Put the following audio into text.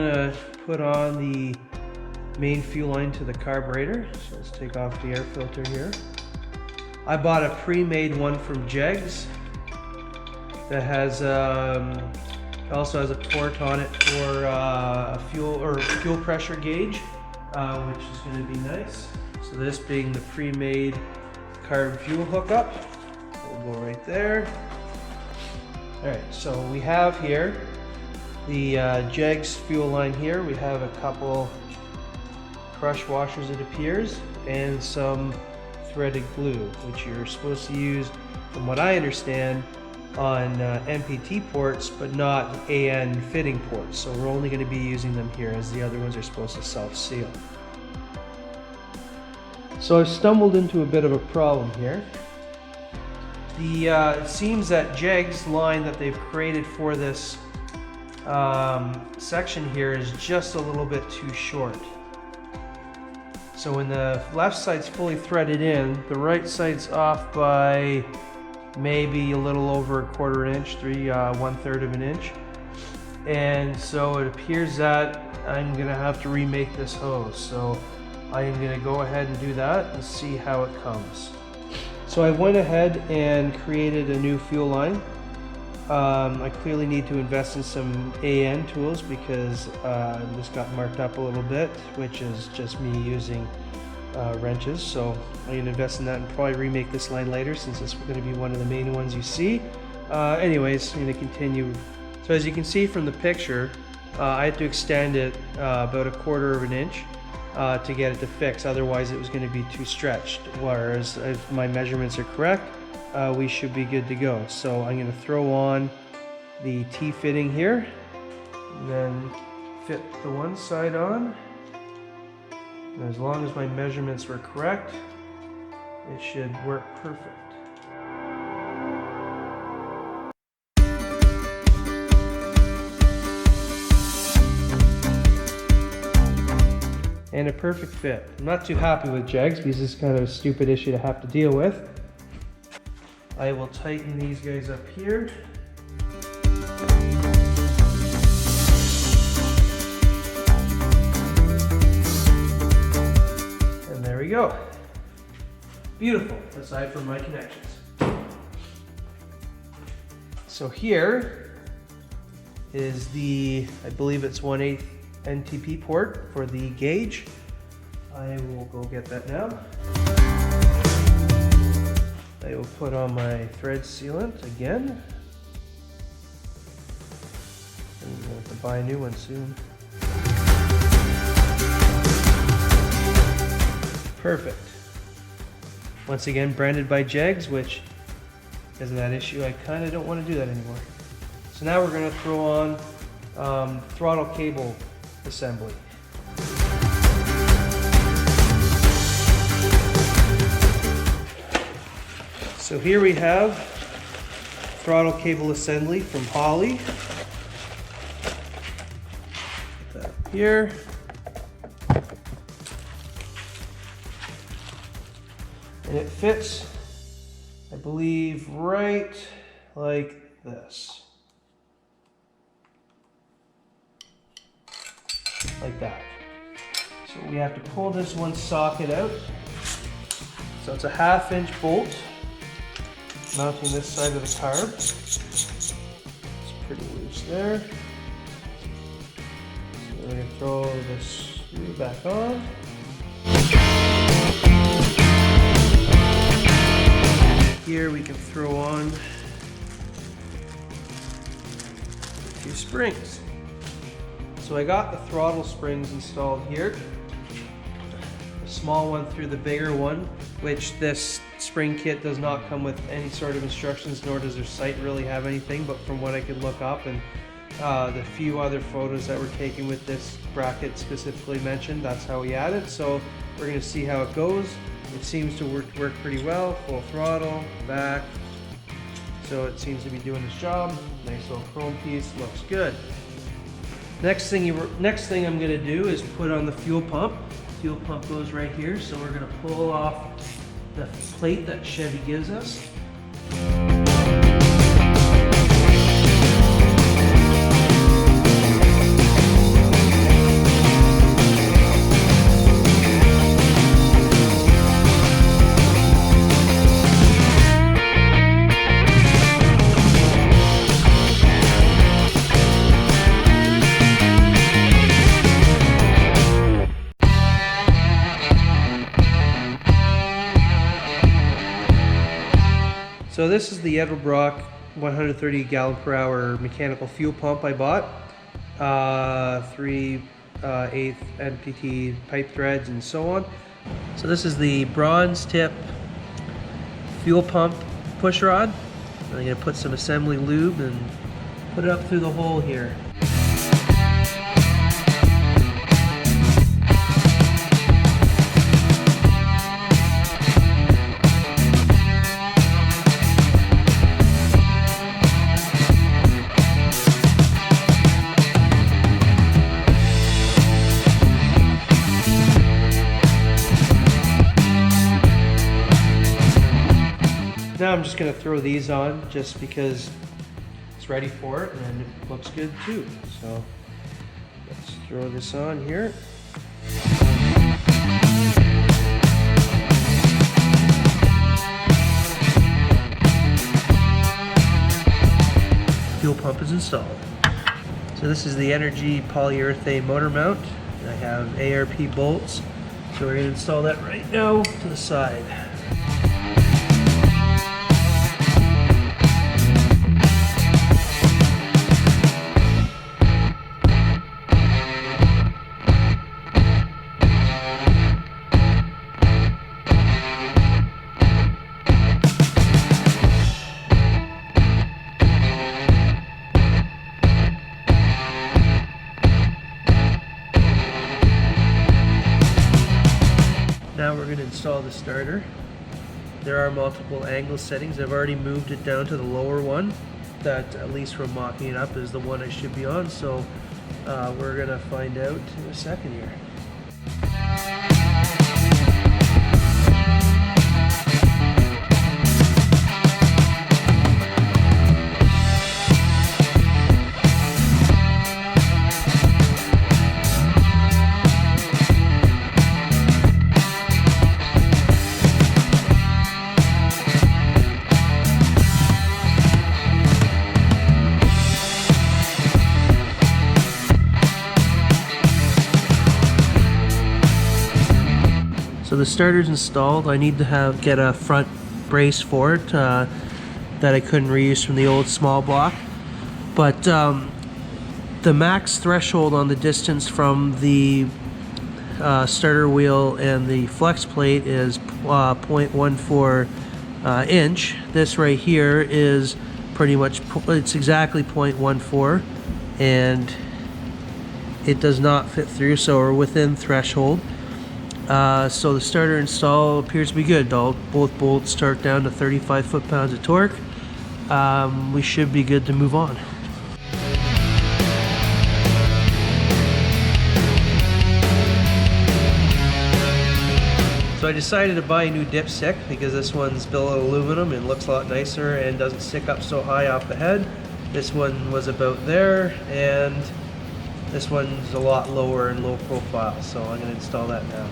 gonna put on the main fuel line to the carburetor. So let's take off the air filter here. I bought a pre-made one from Jegs that has also has a port on it for a fuel pressure gauge, which is going to be nice. So this being the pre-made carb fuel hookup, will go right there. All right, so we have here the Jegs fuel line here. We have a couple crush washers, it appears, and some threaded glue, which you're supposed to use, from what I understand, on MPT ports, but not AN fitting ports. So we're only going to be using them here, as the other ones are supposed to self-seal. So I've stumbled into a bit of a problem here. It seems that Jegs line that they've created for this section here is just a little bit too short. So when the left side's fully threaded in, the right side's off by maybe a little over 1/4 inch, 1/3 of an inch. And so it appears that I'm gonna have to remake this hose. So I am gonna go ahead and do that and see how it comes. So I went ahead and created a new fuel line. I clearly need to invest in some AN tools because this got marked up a little bit, which is just me using wrenches. So I'm going to invest in that and probably remake this line later, since this is going to be one of the main ones you see. Anyways, I'm going to continue. So as you can see from the picture, I had to extend it about 1/4 of an inch to get it to fix. Otherwise it was going to be too stretched. Whereas if my measurements are correct, we should be good to go. So I'm going to throw on the T-fitting here, and then fit the one side on. And as long as my measurements were correct, it should work perfect. And a perfect fit. I'm not too happy with Jegs because this is kind of a stupid issue to have to deal with. I will tighten these guys up here. And there we go. Beautiful, aside from my connections. So here is the, I believe it's 1/8 NTP port for the gauge. I will go get that now. I will put on my thread sealant again. I'm going to have to buy a new one soon. Perfect. Once again, branded by Jegs, which, because of that issue, I kind of don't want to do that anymore. So now we're going to throw on throttle cable assembly. So here we have throttle cable assembly from Holley. Put that up here. And it fits, I believe, right like this. Like that. So we have to pull this one socket out. So it's a 1/2 inch bolt mounting this side of the carb. It's pretty loose there. So we're going to throw this screw back on. Here we can throw on 2 springs. So I got the throttle springs installed here. A small one through the bigger one, which this spring kit does not come with any sort of instructions, nor does their site really have anything, but from what I could look up and the few other photos that were taken with this bracket specifically mentioned, that's how we add it. So we're going to see how it goes. It seems to work pretty well. Full throttle, back. So it seems to be doing its job. Nice little chrome piece, looks good. Next thing I'm going to do is put on the fuel pump. Fuel pump goes right here, so we're going to pull off the plate that Chevy gives us. So this is the Edelbrock 130 gallon per hour mechanical fuel pump I bought. 3/8 NPT pipe threads and so on. So this is the bronze tip fuel pump push rod. I'm going to put some assembly lube and put it up through the hole here. Now I'm just going to throw these on just because it's ready for it and it looks good too. So let's throw this on here. Fuel pump is installed. So this is the Energy polyurethane motor mount. I have ARP bolts. So we're going to install that right now to the side. Now we're going to install the starter. There are multiple angle settings. I've already moved it down to the lower one that, at least from mocking it up, is the one I should be on. So we're going to find out in a second here. So the starter's installed. I need to get a front brace for it that I couldn't reuse from the old small block. But the max threshold on the distance from the starter wheel and the flex plate is 0.14 inch. This right here is pretty much, it's exactly 0.14, and it does not fit through, so we're within threshold. So the starter install appears to be good. Both bolts torque down to 35 foot-pounds of torque. We should be good to move on. So I decided to buy a new dipstick because this one's billet aluminum and looks a lot nicer and doesn't stick up so high off the head. This one was about there, and this one's a lot lower and low profile, so I'm going to install that now.